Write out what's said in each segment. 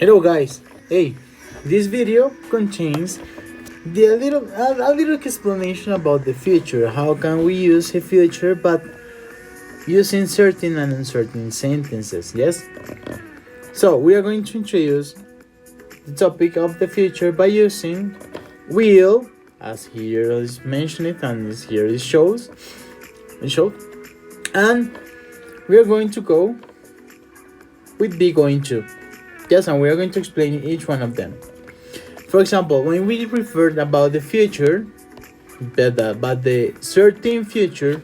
Hello guys. Hey, this video contains a little explanation about the future. How can we use a future but using certain and uncertain sentences? Yes. So we are going to introduce the topic of the future by using will, as here is mentioned and as here it shows, and we are going to go with be going to. Yes, and we are going to explain each one of them. For example, when we refer about the future, but the certain future,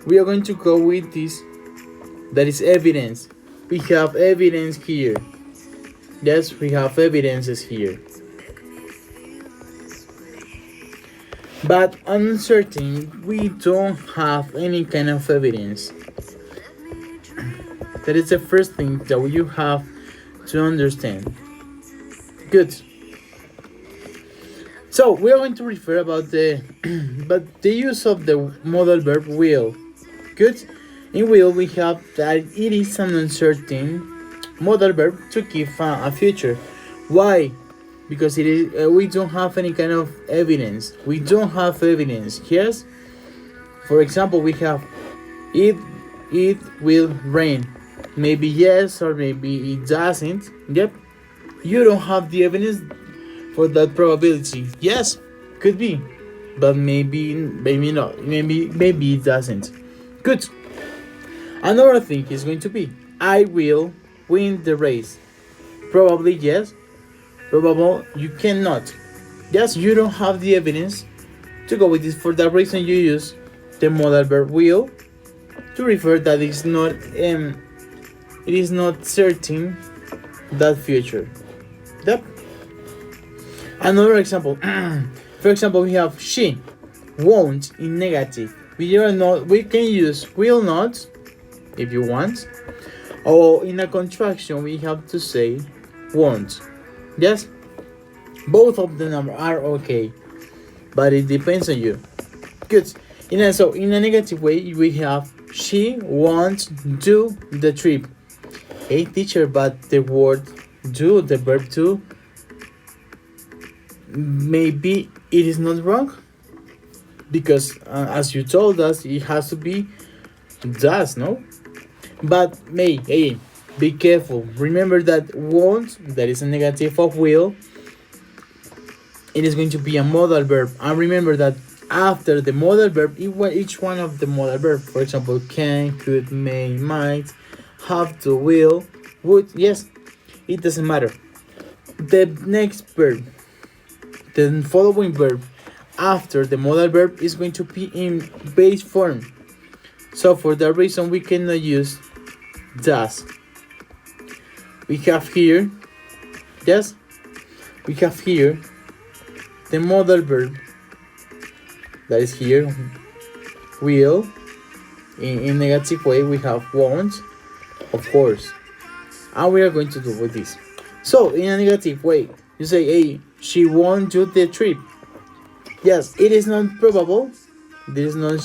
we are going to go with this. That is evidence. We have evidence here. Yes, we have evidences here. But uncertain, we don't have any kind of evidence. That is the first thing that you have to understand. Good. So we are going to refer about the the use of the modal verb will. Good. In will we have that it is an uncertain modal verb to give a future. Why? Because it is we don't have any kind of evidence. We don't have evidence. Yes. For example, we have it will rain. Maybe yes or maybe it doesn't. Yep. You don't have the evidence for that probability. Yes, could be. But maybe not. Maybe it doesn't. Good. Another thing is going to be I will win the race. Probably yes. Probable you cannot. Yes, you don't have the evidence to go with this. For that reason you use the modal verb will to refer that it is not certain that future. Yep. Another example. For example, we have she won't in negative. We can use will not if you want. Or in a contraction we have to say won't. Yes? Both of the numbers are okay. But it depends on you. Good. In a negative way we have she won't do the trip. Hey teacher, but the word do, the verb do, maybe it is not wrong, because as you told us it has to be does, no? But hey, be careful. Remember that won't, that is a negative of will, it is going to be a modal verb. And remember that after the modal verb, each one of the modal verb, for example, can, could, may, might, have to, will, would, yes, it doesn't matter. The next verb, the following verb after the modal verb is going to be in base form. So for that reason we cannot use does. We have here, yes, we have here the modal verb that is here, will. In negative way we have won't, of course, and we are going to do with this. So in a negative way you say, hey, she won't do the trip. Yes, it is not probable, it is not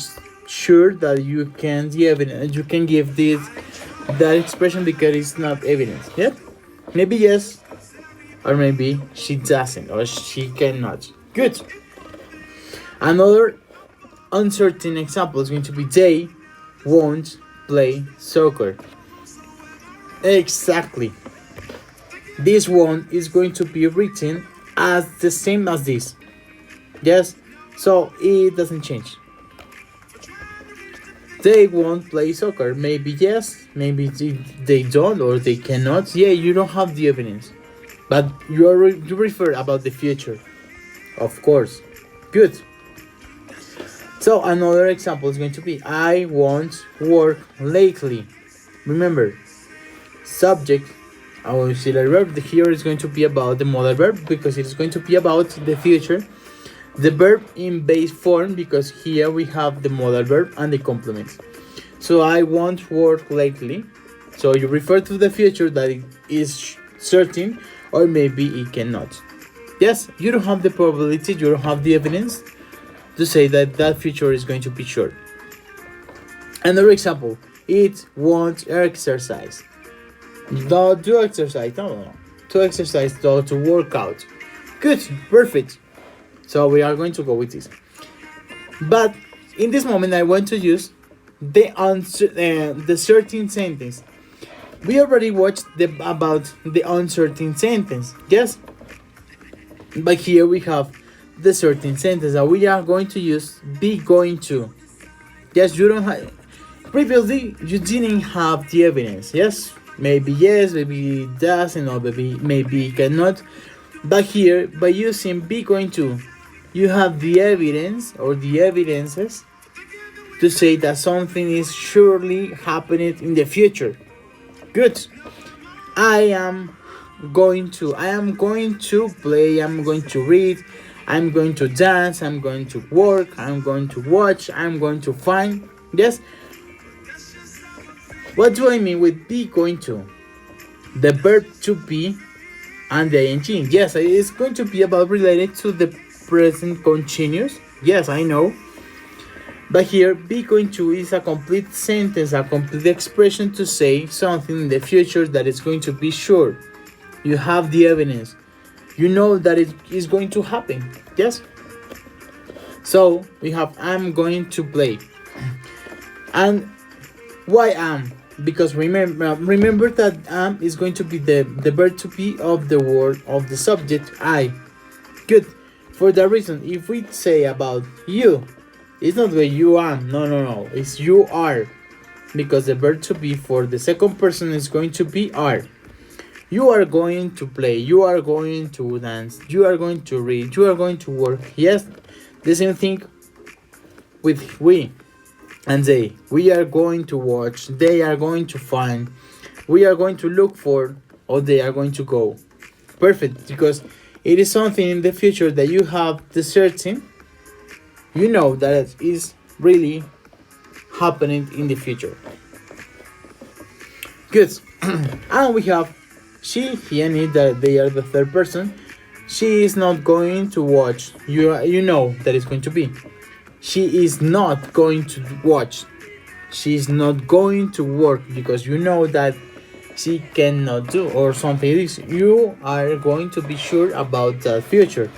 sure that you can give that expression because it's not evidence. Yep. Maybe yes or maybe she doesn't or she cannot. Good. Another uncertain example is going to be they won't play soccer. Exactly. This one is going to be written as the same as this. Yes, so it doesn't change. They won't play soccer. Maybe yes, maybe they don't or they cannot. Yeah, you don't have the evidence, but you refer about the future, of course. Good. So another example is going to be I won't work lately. Remember, subject, auxiliary verb. Here is going to be about the modal verb because it is going to be about the future. The verb in base form because here we have the modal verb and the complement. So I won't work lately. So you refer to the future that it is certain or maybe it cannot. Yes, you don't have the probability, you don't have the evidence to say that that future is going to be sure. Another example, it won't exercise. Don't do exercise. No. to exercise, to work out. Good, perfect. So we are going to go with this. But in this moment, I want to use the certain sentence. We already watched about the uncertain sentence, yes? But here we have the certain sentence that we are going to use be going to. Yes, you don't have. Previously, you didn't have the evidence, yes? Maybe yes, maybe it doesn't, or maybe it cannot. But here, by using be going to, you have the evidence or the evidences to say that something is surely happening in the future. Good. I am going to play, I'm going to read, I'm going to dance, I'm going to work, I'm going to watch, I'm going to find. Yes. What do I mean with be going to? The verb to be and the ing. Yes, it's going to be about related to the present continuous. Yes, I know. But here, be going to is a complete sentence, a complete expression to say something in the future that is going to be sure. You have the evidence. You know that it is going to happen. Yes? So, we have I'm going to play. And why am? Because remember that am is going to be the verb to be of the word of the subject I. Good. For that reason, if we say about you, it's not where you are. No. It's you are. Because the verb to be for the second person is going to be are. You are going to play. You are going to dance. You are going to read. You are going to work. Yes, the same thing with we and they. We are going to watch. They are going to find. We are going to look for, or they are going to go. Perfect, because it is something in the future that you have the certain. You know that it is really happening in the future. Good. And we have she, he, and it, that they are the third person. She is not going to watch. You know that it's going to be. She is not going to watch. She is not going to work, because you know that she cannot do or something. You are going to be sure about that future.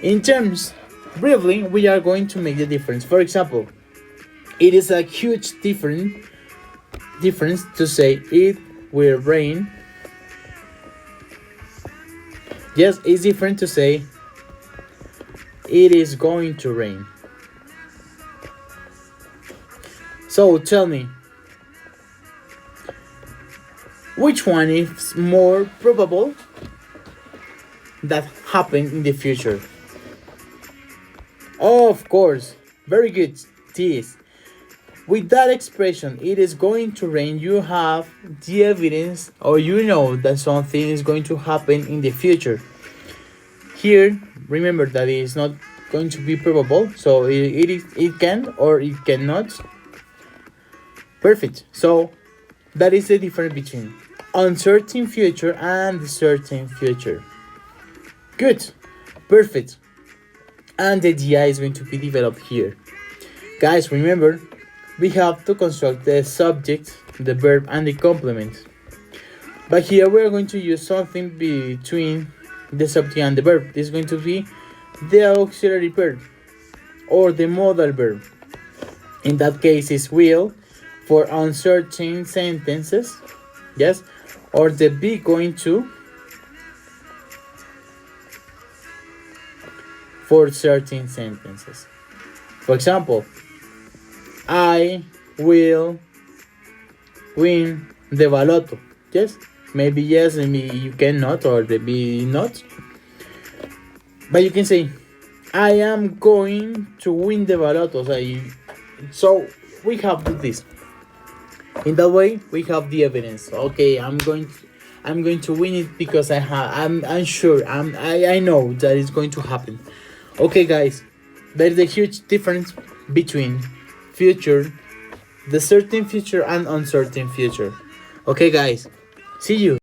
In terms, briefly, we are going to make the difference. For example, it is a huge difference to say it will rain. Yes, it's different to say it is going to rain. So tell me, which one is more probable that happen in the future? Oh, of course, very good. This. With that expression, it is going to rain, you have the evidence, or you know that something is going to happen in the future. Here, remember that it is not going to be probable, so it can or it cannot. Perfect. So that is the difference between uncertain future and certain future. Good. Perfect. And the idea is going to be developed here. Guys, remember, we have to construct the subject, the verb, and the complement. But here we are going to use something between the subject and the verb. This is going to be the auxiliary verb or the modal verb. In that case, is will for uncertain sentences, yes, or the be going to for certain sentences. For example, I will win the Baloto. Yes, maybe yes, maybe you cannot, or maybe not. But you can say, I am going to win the Baloto. So we have this. In that way, we have the evidence. Okay, I'm going to win it because I'm sure. I know that it's going to happen. Okay, guys, there is a huge difference between future, the certain future, and uncertain future. Okay, guys, see you.